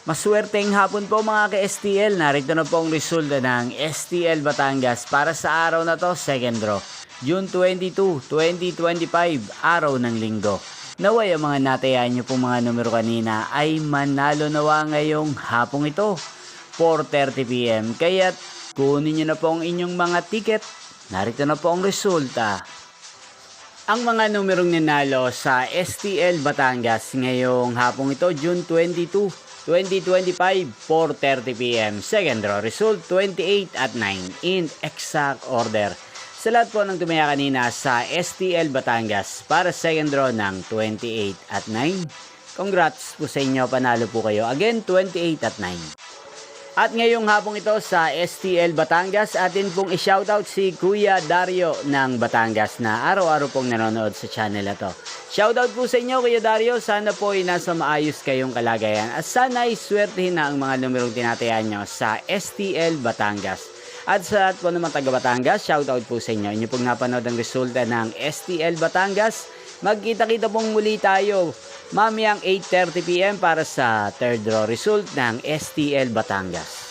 Maswerteng hapon po mga ka-STL. Narito na po ang resulta ng STL Batangas para sa araw na to, second draw. June 22, 2025, araw ng linggo. Naway ang mga natayaan nyo pong mga numero kanina ay manalo nawa ngayong hapong ito, 4:30 PM. Kaya't kunin nyo na po ang inyong mga ticket. Narito na po ang resulta. Ang mga numerong nanalo sa STL Batangas ngayong hapong ito, June 22, 2025, 4:30 PM. Second draw result, 28 at 9 in exact order. Sa lahat po ng tumaya kanina sa STL Batangas para second draw ng 28 at 9. Congrats po sa inyo, panalo po kayo. Again, 28 at 9. At ngayong hapong ito sa STL Batangas, atin pong i-shoutout si Kuya Dario ng Batangas na araw-araw pong nanonood sa channel na to. Shoutout po sa inyo Kuya Dario, sana po ay nasa maayos kayong kalagayan at sana ay swertihin na ang mga numerong tinatayaan nyo sa STL Batangas. At sa lahat po naman taga Batangas, shoutout po sa inyo. Inyo pong napanood ang resulta ng STL Batangas. Magkita-kita pong muli tayo mamayang 8:30 PM para sa third draw result ng STL Batangas.